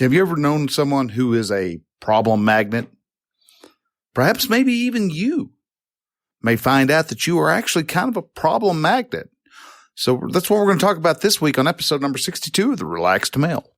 Have you ever known someone who is a problem magnet? Perhaps maybe even you may find out that you are actually kind of a problem magnet. So that's what we're going to talk about this week on episode number 62 of The Relaxed Male.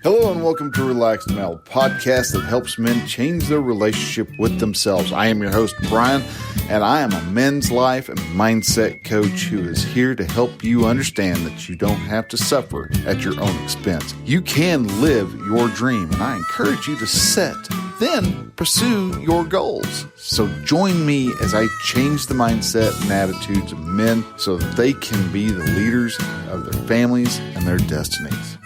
Hello and welcome to Relaxed Male, a podcast that helps men change their relationship with themselves. I am your host, Brian, and I am a men's life and mindset coach who is here to help you understand that you don't have to suffer at your own expense. You can live your dream, and I encourage you to set, then pursue your goals. So join me as I change the mindset and attitudes of men so that they can be the leaders of their families and their destinies.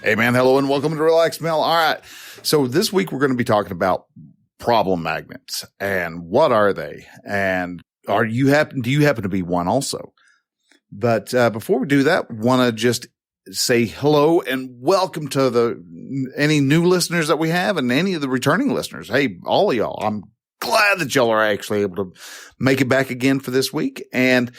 Hey man, hello and welcome to Relaxed Male. All right. So this week we're going to be talking about problem magnets and what are they? And do you happen to be one also? But before we do that, want to just say hello and welcome to any new listeners that we have and any of the returning listeners. Hey, all of y'all, I'm glad that y'all are actually able to make it back again for this week. And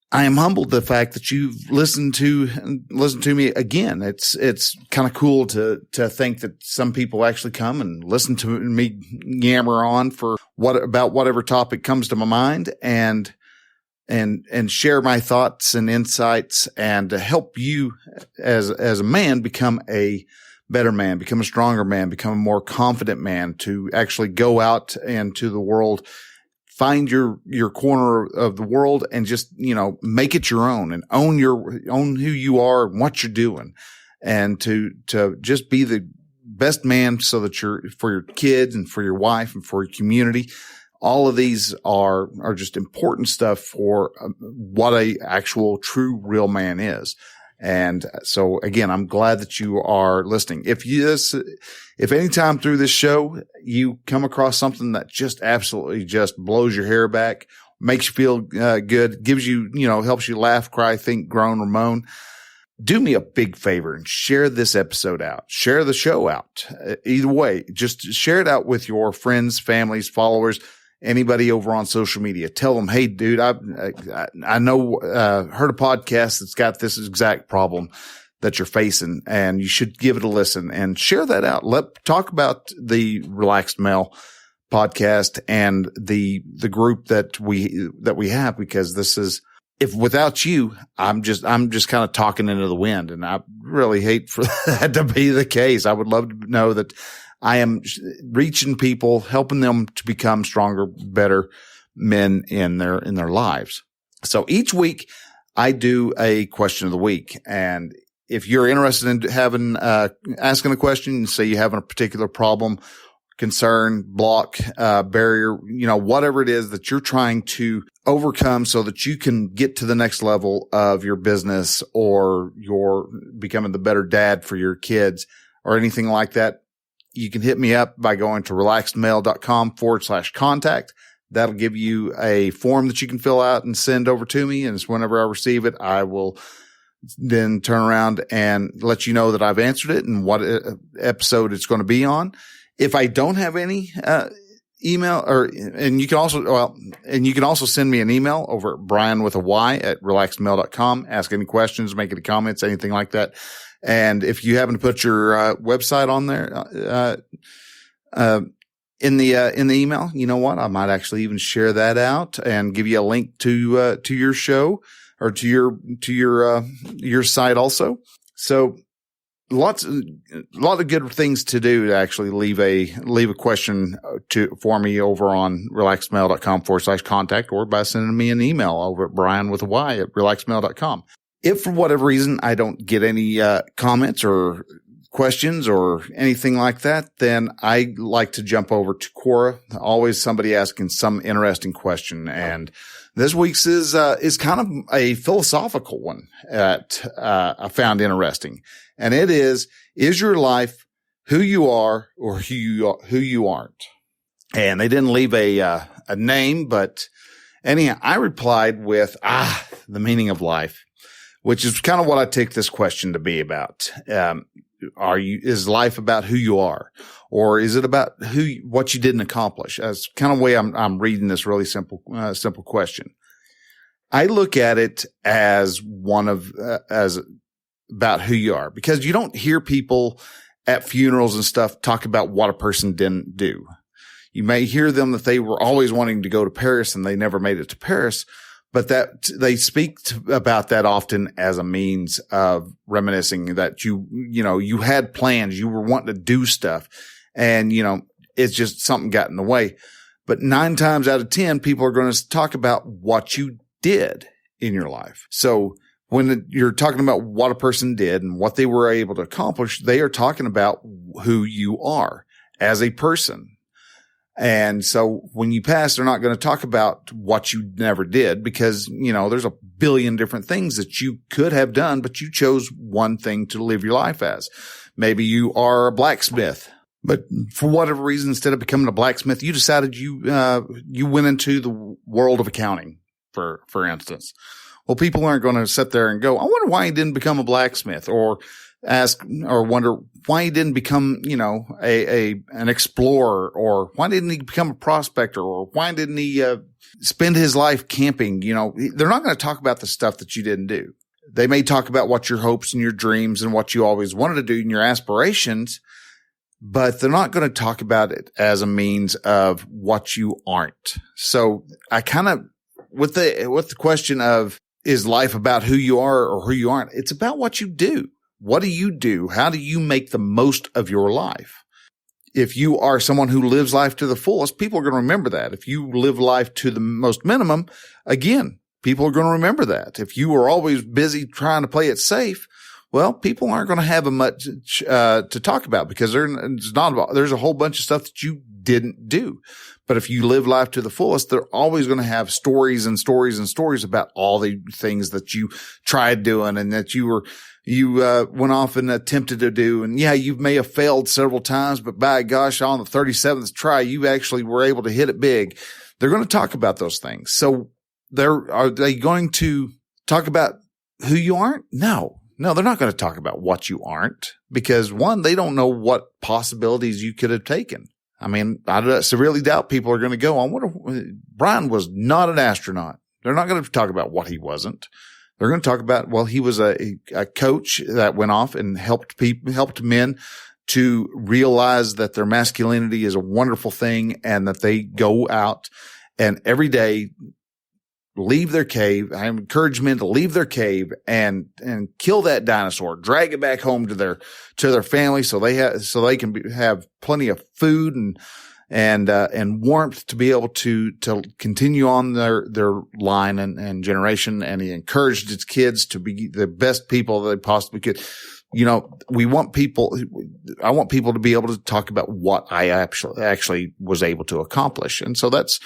I am humbled the fact that you've listened to me again. It's kind of cool to think that some people actually come and listen to me yammer on for about whatever topic comes to my mind and share my thoughts and insights and to help you as a man become a better man, become a stronger man, become a more confident man to actually go out into the world, find your corner of the world and just, make it your own and own who you are and what you're doing and to just be the best man so that for your kids and for your wife and for your community. All of these are just important stuff for what a actual true real man is. And so again, I'm glad that you are listening. If any time through this show you come across something that just absolutely just blows your hair back, makes you feel good, gives you, helps you laugh, cry, think, groan, or moan, do me a big favor and share this episode out. Share the show out. Either way, just share it out with your friends, families, followers, anybody over on social media. Tell them, hey, dude, I know, heard a podcast that's got this exact problem that you're facing, and you should give it a listen and share that out. Talk about the Relaxed Male podcast and the group that we have, because this is, if without you, I'm just kind of talking into the wind, and I really hate for that to be the case. I would love to know that I am reaching people, helping them to become stronger, better men in their lives. So each week I do a question of the week. And if you're interested in asking a question, say you're having a particular problem, concern, block, barrier, whatever it is that you're trying to overcome so that you can get to the next level of your business or you're becoming the better dad for your kids or anything like that, you can hit me up by going to relaxedmale.com/contact. That'll give you a form that you can fill out and send over to me. And it's whenever I receive it, I will then turn around and let you know that I've answered it and what episode it's going to be on. If I don't have any email and you can also send me an email over at Brian with a Y at relaxedmale.com. Ask any questions, make any comments, anything like that. And if you happen to put your website on there in the email, you know what? I might actually even share that out and give you a link to your show or to your site also. So a lot of good things to do to actually leave a question for me over on relaxedmale.com/contact or by sending me an email over at Brian with a Y at relaxedmale.com. If for whatever reason I don't get any comments or questions or anything like that, then I like to jump over to Quora. Always somebody asking some interesting question. And this week's is kind of a philosophical one that I found interesting. And it is your life who you are or who you aren't? And they didn't leave a name, but anyhow, I replied with, the meaning of life. which is kind of what I take this question to be about. Is life about who you are, or is it about what you didn't accomplish? That's kind of the way I'm reading this really simple question. I look at it as as about who you are, because you don't hear people at funerals and stuff talk about what a person didn't do. You may hear them that they were always wanting to go to Paris and they never made it to Paris, but that they speak about that often as a means of reminiscing that you had plans, you were wanting to do stuff, and it's just something got in the way. But 9 times out of 10, people are going to talk about what you did in your life. So when you're talking about what a person did and what they were able to accomplish, they are talking about who you are as a person. And so when you pass, they're not going to talk about what you never did, because, there's a billion different things that you could have done, but you chose one thing to live your life as. Maybe you are a blacksmith, but for whatever reason, instead of becoming a blacksmith, you decided you went into the world of accounting, for instance. Well, people aren't going to sit there and go, I wonder why he didn't become a blacksmith, or ask or wonder why he didn't become, an explorer, or why didn't he become a prospector, or why didn't he spend his life camping? They're not going to talk about the stuff that you didn't do. They may talk about what your hopes and your dreams and what you always wanted to do and your aspirations, but they're not going to talk about it as a means of what you aren't. So I kind of, with the question of, is life about who you are or who you aren't? It's about what you do. What do you do? How do you make the most of your life? If you are someone who lives life to the fullest, people are going to remember that. If you live life to the most minimum, again, people are going to remember that. If you are always busy trying to play it safe, well, people aren't going to have much to talk about, because there's a whole bunch of stuff that you didn't do. But if you live life to the fullest, they're always going to have stories and stories and stories about all the things that you tried doing and that you went off and attempted to do. And yeah, you may have failed several times, but by gosh, on the 37th try, you actually were able to hit it big. They're going to talk about those things. So are they going to talk about who you aren't? No, they're not going to talk about what you aren't, because one, they don't know what possibilities you could have taken. I mean, I severely doubt people are going to go, I wonder, Brian was not an astronaut. They're not going to talk about what he wasn't. They're going to talk about, well, he was a coach that went off and helped men to realize that their masculinity is a wonderful thing, and that they go out and every day leave their cave. I encourage men to leave their cave and kill that dinosaur, drag it back home to their family, so they can have plenty of food and warmth to be able to continue on their line and generation. And he encouraged his kids to be the best people they possibly could. I want people to be able to talk about what I actually was able to accomplish. And so that's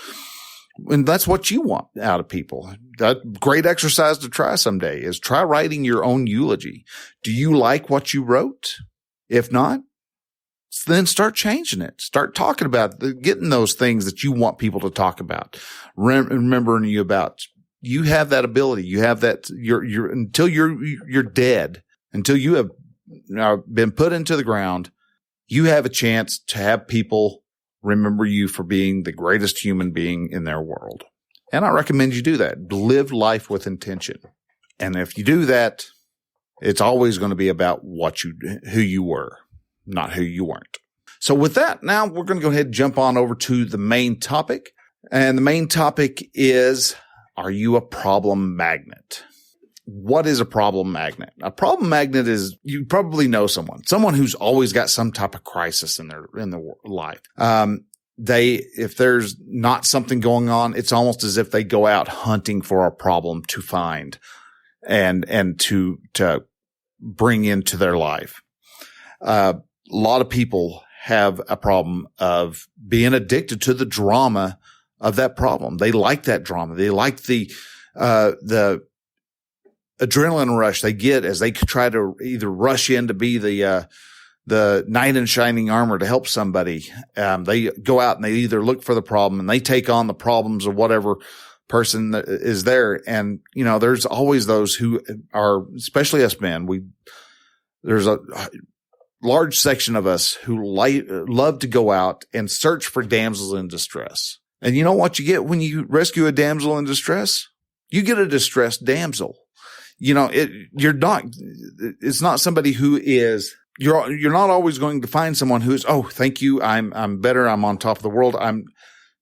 what you want out of people. That great exercise to try someday is try writing your own eulogy. Do you like what you wrote? If not, then start changing it. Start talking about getting those things that you want people to talk about, remembering you about. You have that ability. You have that. Until you're dead, until you have been put into the ground, you have a chance to have people remember you for being the greatest human being in their world. And I recommend you do that. Live life with intention. And if you do that, it's always going to be about who you were, not who you weren't. So with that, now we're going to go ahead and jump on over to the main topic. And the main topic is, are you a problem magnet? What is a problem magnet? A problem magnet is, you probably know someone who's always got some type of crisis in their life. If there's not something going on, it's almost as if they go out hunting for a problem to find and to bring into their life. A lot of people have a problem of being addicted to the drama of that problem. They like that drama. They like the adrenaline rush they get as they try to either rush in to be the knight in shining armor to help somebody. They go out and they either look for the problem and they take on the problems of whatever person that is there. And, there's always those who are, especially us men, there's a large section of us who love to go out and search for damsels in distress. And you know what you get when you rescue a damsel in distress? You get a distressed damsel. It's not somebody who is, you're not always going to find someone who is, oh, thank you. I'm better. I'm on top of the world. I'm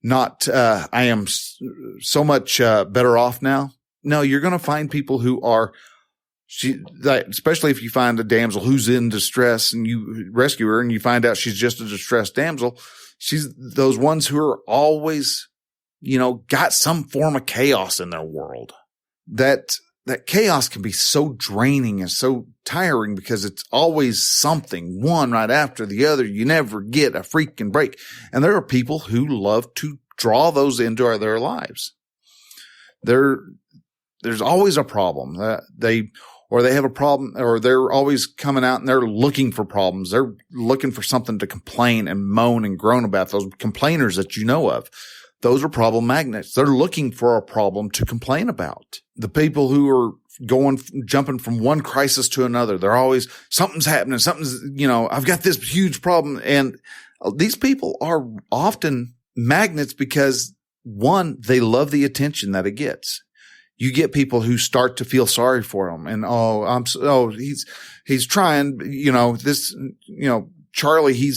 not, I am so much, better off now. No, you're going to find people who are, especially if you find a damsel who's in distress and you rescue her and you find out she's just a distressed damsel. She's those ones who are always, got some form of chaos in their world. That chaos can be so draining and so tiring because it's always something, one right after the other. You never get a freaking break. And there are people who love to draw those into their lives. There's always a problem. They have a problem, or they're always coming out and they're looking for problems. They're looking for something to complain and moan and groan about. Those complainers that you know of, those are problem magnets. They're looking for a problem to complain about. The people who are jumping from one crisis to another, they're always, something's happening. I've got this huge problem. And these people are often magnets because, one, they love the attention that it gets. You get people who start to feel sorry for him, and he's trying. Charlie.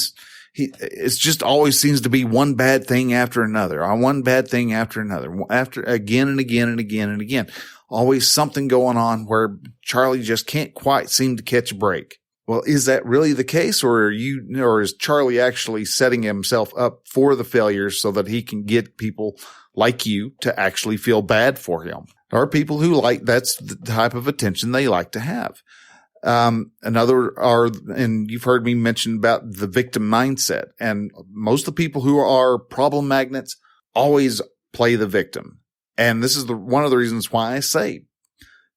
It's just always seems to be one bad thing after another, one bad thing after another, after again and again and again and again. Always something going on where Charlie just can't quite seem to catch a break. Well, is that really the case, or is Charlie actually setting himself up for the failures so that he can get people like you to actually feel bad for him? There are people who that's the type of attention they like to have. And you've heard me mention about the victim mindset. And most of the people who are problem magnets always play the victim. And this is one of the reasons why I say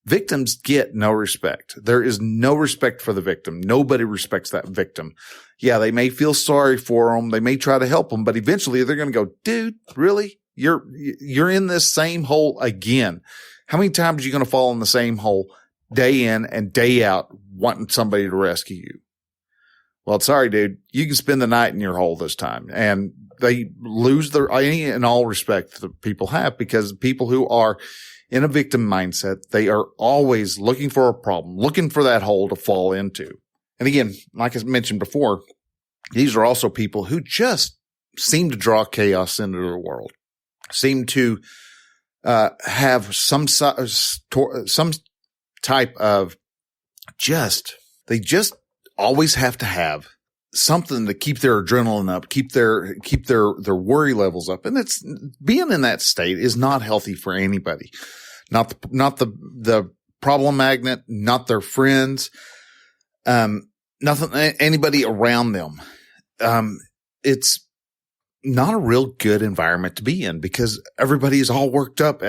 victims get no respect. There is no respect for the victim. Nobody respects that victim. Yeah, they may feel sorry for them. They may try to help them, but eventually they're going to go, dude, really? You're in this same hole again. How many times are you going to fall in the same hole day in and day out wanting somebody to rescue you? Well, sorry, dude, you can spend the night in your hole this time. And they lose any and all respect that people have, because people who are in a victim mindset, they are always looking for a problem, looking for that hole to fall into. And again, like I mentioned before, these are also people who just seem to draw chaos into the world, seem to have some type of they just always have to have something to keep their adrenaline up, keep their worry levels up. And being in that state is not healthy for anybody. Not the problem magnet, not their friends, anybody around them. It's not a real good environment to be in, because everybody is all worked up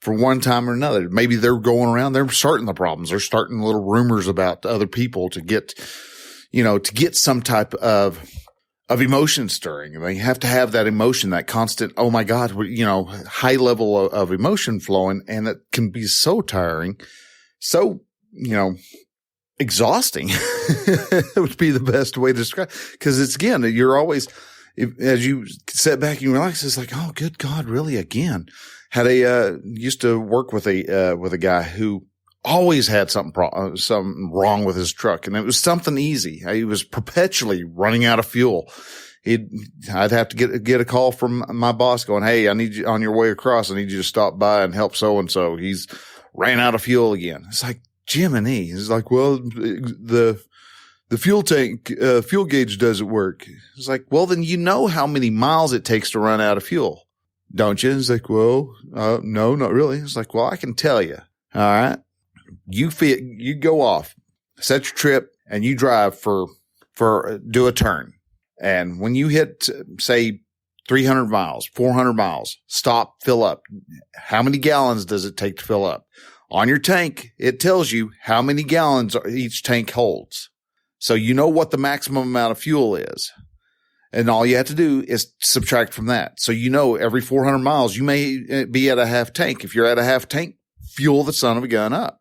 for one time or another. Maybe they're going around, they're starting the problems. They're starting little rumors about other people to get some type of emotion stirring. And they have to have that emotion, that constant, oh my God, high level of emotion flowing. And it can be so tiring, so, exhausting. It would be the best way to describe, because it's, again, you're always, as you sit back and relax, it's like, oh, good God, really again? Used to work with a guy who always had something wrong with his truck, and it was something easy. He was perpetually running out of fuel. I'd have to get a call from my boss going, hey, I need you on your way across. I need you to stop by and help so-and-so. He's ran out of fuel again. It's like, Jiminy. He's like, well, the fuel tank, fuel gauge doesn't work. It's like, well, then you know how many miles it takes to run out of fuel, don't you? It's like, well, no, not really. It's like, well, I can tell you. All right. You go off, set your trip, and you drive do a turn. And when you hit, say, 300 miles, 400 miles, stop, fill up. How many gallons does it take to fill up? On your tank, it tells you how many gallons each tank holds. So you know what the maximum amount of fuel is. And all you have to do is subtract from that. So, every 400 miles, you may be at a half tank. If you're at a half tank, fuel the son of a gun up.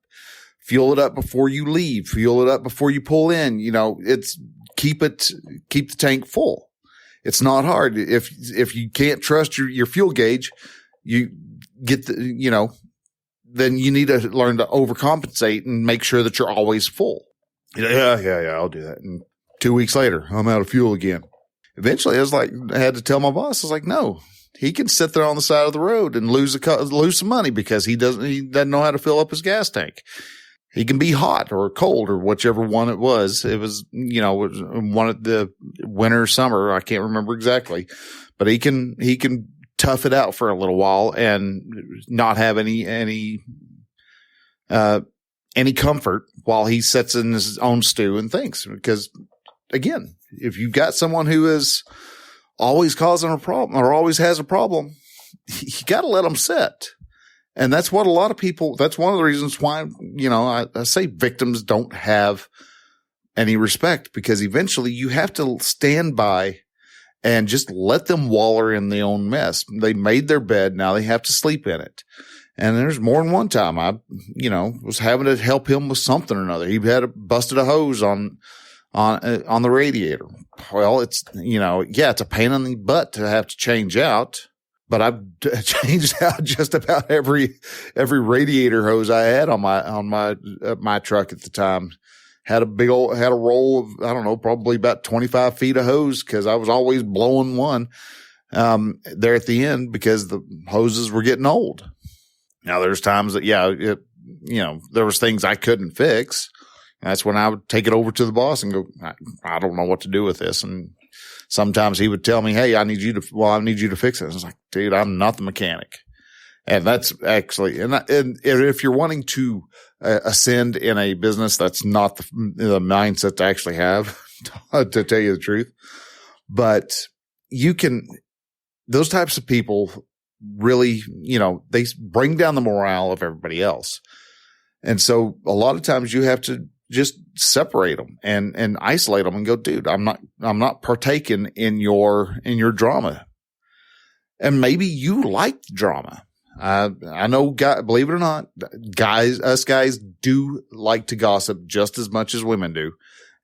Fuel it up before you leave. Fuel it up before you pull in. Keep the tank full. It's not hard. If you can't trust your fuel gauge, you get then you need to learn to overcompensate and make sure that you're always full. Yeah, I'll do that. And 2 weeks later, I'm out of fuel again. Eventually, I had to tell my boss, I was like, no, he can sit there on the side of the road and lose some money because he doesn't know how to fill up his gas tank. He can be hot or cold or whichever one it was. It was, one of the winter, summer. I can't remember exactly, but he can tough it out for a little while and not have any comfort while he sits in his own stew and thinks. Because again, if you've got someone who is always causing a problem or always has a problem, you got to let them sit. And that's what a lot of people, that's one of the reasons why, I say victims don't have any respect, because eventually you have to stand by and just let them waller in their own mess. They made their bed. Now they have to sleep in it. And there's more than one time I, was having to help him with something or another. He had busted a hose on the radiator. Well, it's, it's a pain in the butt to have to change out, but I've changed out just about every radiator hose I had on my truck at the time. Had a roll of, I don't know, probably about 25 feet of hose, because I was always blowing one, there at the end, because the hoses were getting old. Now there's times that, there was things I couldn't fix. That's when I would take it over to the boss and go, I don't know what to do with this. And sometimes he would tell me, hey, I need you to fix it. I was like, dude, I'm not the mechanic. And that's actually, and if you're wanting to ascend in a business, that's not the mindset to actually have, to tell you the truth. But those types of people really, they bring down the morale of everybody else. And so a lot of times you have to just separate them and isolate them and go, dude, I'm not partaking in your drama. And maybe you like drama. I know, believe it or not, us guys do like to gossip just as much as women do.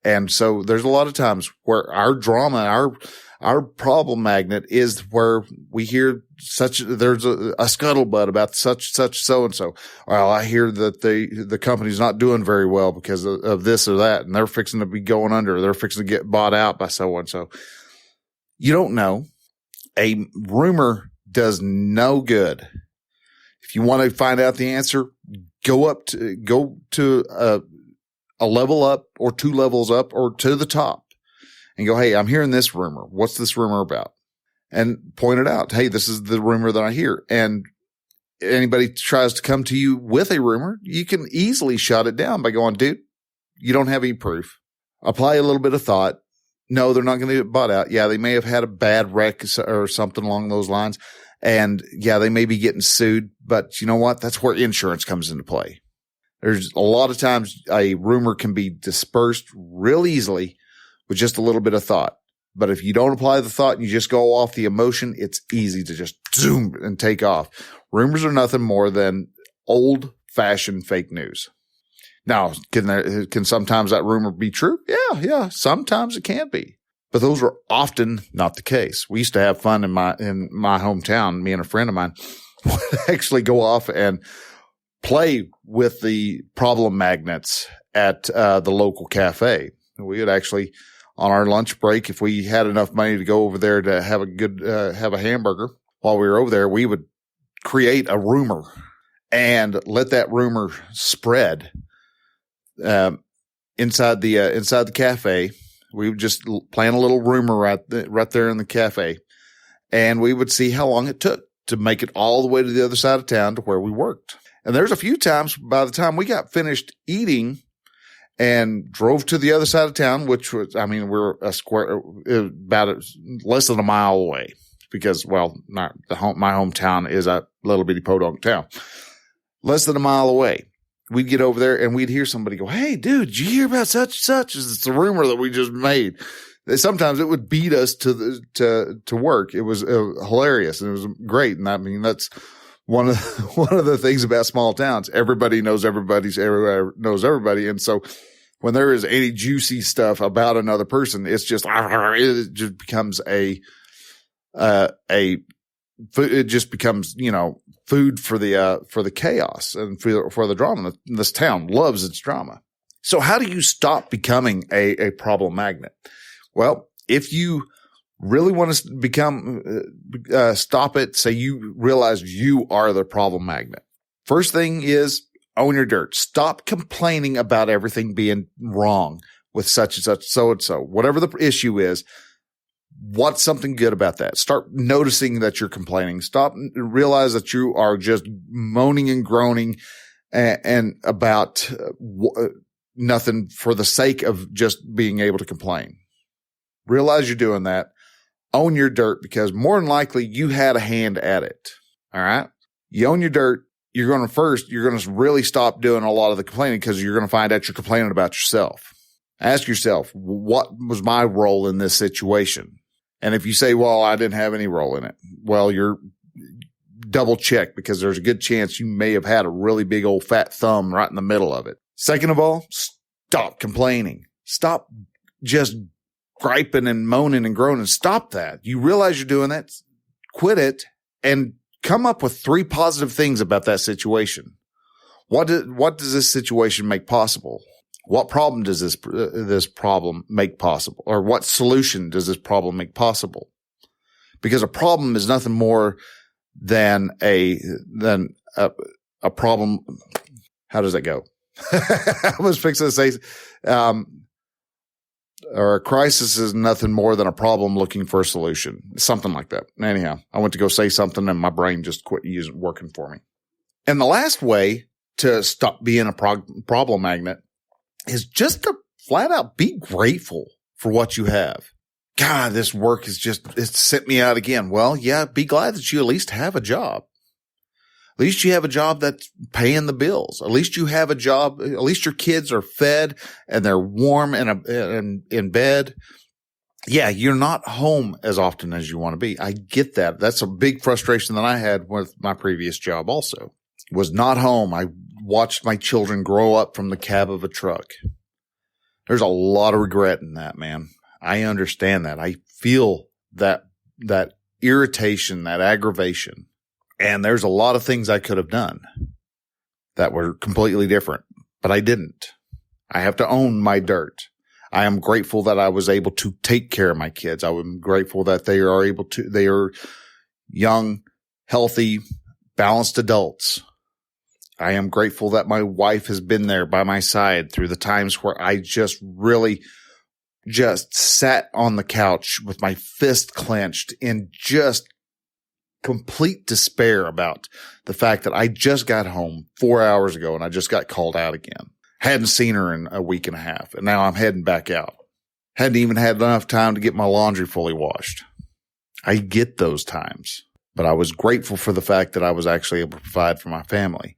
And so there's a lot of times where our drama, our problem magnet is where we hear there's a scuttlebutt about such so-and-so. Well, I hear that the company's not doing very well because of this or that, and they're fixing to be going under. They're fixing to get bought out by so-and-so. You don't know. A rumor does no good. If you want to find out the answer, go to a level up or 2 levels up or to the top and go, hey, I'm hearing this rumor. What's this rumor about? And point it out. Hey, this is the rumor that I hear. And anybody tries to come to you with a rumor, you can easily shut it down by going, dude, you don't have any proof. Apply a little bit of thought. No, they're not going to get bought out. Yeah, they may have had a bad wreck or something along those lines. And yeah, they may be getting sued, but you know what? That's where insurance comes into play. There's a lot of times a rumor can be dispersed real easily with just a little bit of thought. But if you don't apply the thought and you just go off the emotion, it's easy to just zoom and take off. Rumors are nothing more than old fashioned fake news. Now, can sometimes that rumor be true? Yeah. Sometimes it can be. But those are often not the case. We used to have fun in my hometown. Me and a friend of mine would actually go off and play with the problem magnets at the local cafe. We would actually, on our lunch break, if we had enough money to go over there to have a hamburger while we were over there, we would create a rumor and let that rumor spread inside the cafe. We would just plan a little rumor right there in the cafe, and we would see how long it took to make it all the way to the other side of town to where we worked. And there's a few times by the time we got finished eating and drove to the other side of town, which was, we're about less than a mile away because, well, my hometown is a little bitty podunk town, less than a mile away. We'd get over there and we'd hear somebody go, hey, dude, did you hear about such and such? It's the rumor that we just made. sometimes it would beat us to work. It was hilarious and it was great. And I mean, that's one of the things about small towns. Everybody knows everybody knows everybody. And so when there is any juicy stuff about another person, it just becomes it just becomes, food for the chaos and for the drama. This town loves its drama. So how do you stop becoming a problem magnet? Well, if you really want to stop it, say you realize you are the problem magnet. First thing is own your dirt. Stop complaining about everything being wrong with such and such, so and so. Whatever the issue is, what's something good about that? Start noticing that you're complaining. Realize that you are just moaning and groaning and about nothing for the sake of just being able to complain. Realize you're doing that. Own your dirt, because more than likely you had a hand at it. All right. You own your dirt. You're going to really stop doing a lot of the complaining, because you're going to find out you're complaining about yourself. Ask yourself, what was my role in this situation? And if you say, well, I didn't have any role in it, well, you're double check, because there's a good chance you may have had a really big old fat thumb right in the middle of it. Second of all, stop complaining. Stop just griping and moaning and groaning. Stop that. You realize you're doing that. Quit it and come up with 3 positive things about that situation. What does this situation make possible? What problem does this problem make possible? Or what solution does this problem make possible? Because a problem is nothing more than a problem. How does that go? I was fixing to say, or a crisis is nothing more than a problem looking for a solution. Something like that. Anyhow, I went to go say something and my brain just quit working for me. And the last way to stop being a problem magnet is just to flat out be grateful for what you have. God, this work it's sent me out again. Well, yeah, be glad that you at least have a job. At least you have a job that's paying the bills. At least you have a job. At least your kids are fed and they're warm and in bed. Yeah, you're not home as often as you want to be. I get that. That's a big frustration that I had with my previous job also. Was not home. I watched my children grow up from the cab of a truck. There's a lot of regret in that, man. I understand that. I feel that irritation, that aggravation. And there's a lot of things I could have done that were completely different, but I didn't. I have to own my dirt. I am grateful that I was able to take care of my kids. I am grateful that they are young, healthy, balanced adults. I am grateful that my wife has been there by my side through the times where I just really just sat on the couch with my fist clenched in just complete despair about the fact that I just got home 4 hours ago and I just got called out again. Hadn't seen her in a week and a half, and now I'm heading back out. Hadn't even had enough time to get my laundry fully washed. I get those times, but I was grateful for the fact that I was actually able to provide for my family.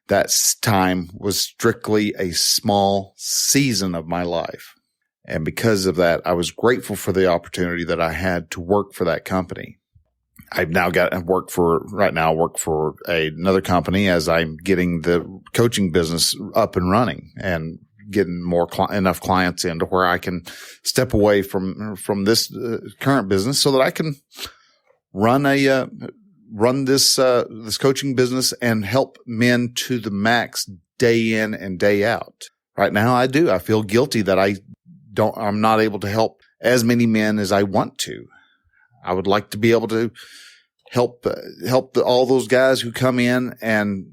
That time was strictly a small season of my life. And because of that, I was grateful for the opportunity that I had to work for that company. I've now work for another company as I'm getting the coaching business up and running and getting enough clients in to where I can step away from this current business so that I can run this coaching business and help men to the max day in and day out. Right now I do. I feel guilty that I'm not able to help as many men as I want to. I would like to be able to help all those guys who come in and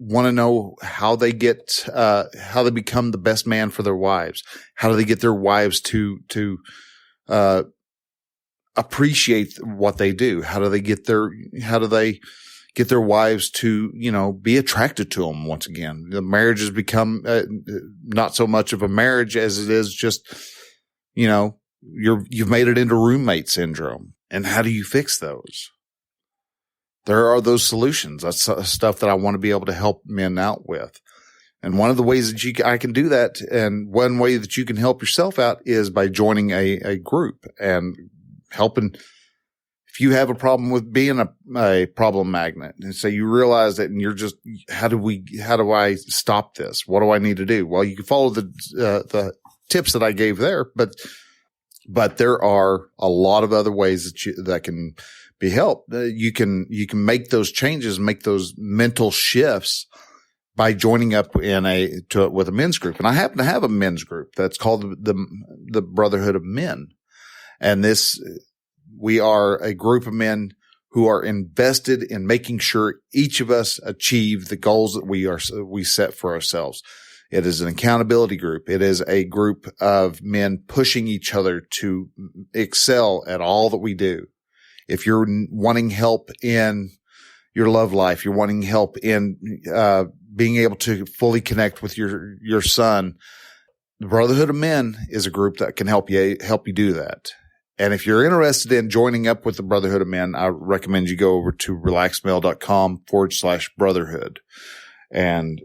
want to know how they become the best man for their wives. How do they get their wives to appreciate what they do? How do they get their wives to, be attracted to them once again? The marriage has become not so much of a marriage as it is just, you've made it into roommate syndrome. And how do you fix those? There are those solutions. That's stuff that I want to be able to help men out with. And one of the ways that I can do that, and one way that you can help yourself out, is by joining a group and helping. If you have a problem with being a problem magnet, and so you realize that, and you're just, how do I stop this? What do I need to do? Well, you can follow the tips that I gave there, but there are a lot of other ways that can be helped. You can make those changes, make those mental shifts by joining up with a men's group. And I happen to have a men's group that's called the Brotherhood of Men. And we are a group of men who are invested in making sure each of us achieve the goals that we set for ourselves. It is an accountability group. It is a group of men pushing each other to excel at all that we do. If you're wanting help in your love life, you're wanting help in being able to fully connect with your son, the Brotherhood of Men is a group that can help you do that. And if you're interested in joining up with the Brotherhood of Men, I recommend you go over to relaxedmale.com/brotherhood. And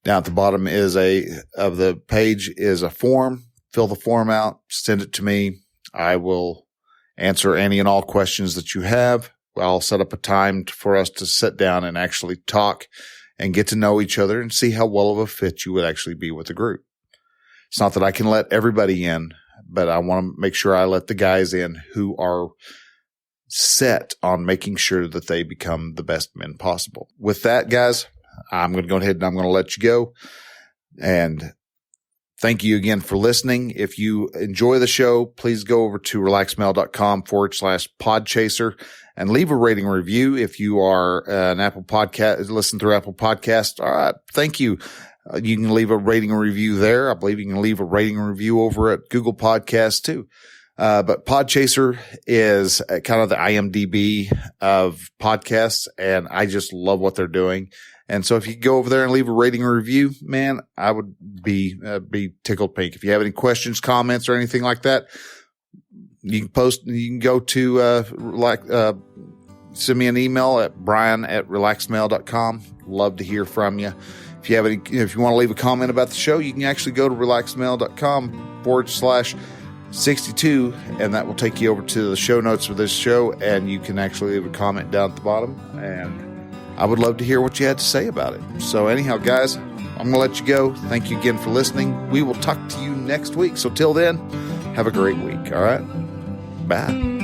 down at the bottom of the page is a form. Fill the form out, send it to me. I will answer any and all questions that you have. I'll set up a time for us to sit down and actually talk and get to know each other and see how well of a fit you would actually be with the group. It's not that I can let everybody in, but I want to make sure I let the guys in who are set on making sure that they become the best men possible. With that, guys, I'm going to go ahead and I'm going to let you go. And thank you again for listening. If you enjoy the show, please go over to relaxedmale.com/podchaser and leave a rating review. If you are an Apple Podcast, listen through Apple Podcast. All right. Thank you. You can leave a rating review there. I believe you can leave a rating review over at Google Podcasts too. But Podchaser is kind of the IMDb of podcasts, and I just love what they're doing. And so if you go over there and leave a rating review, man, I would be tickled pink. If you have any questions, comments, or anything like that, you can go to, send me an email at brian@relaxedmale.com. Love to hear from you. If you want to leave a comment about the show, you can actually go to relaxedmale.com/62, and that will take you over to the show notes for this show, and you can actually leave a comment down at the bottom, and I would love to hear what you had to say about it. So anyhow, guys, I'm going to let you go. Thank you again for listening. We will talk to you next week. So till then, have a great week. All right. Bye.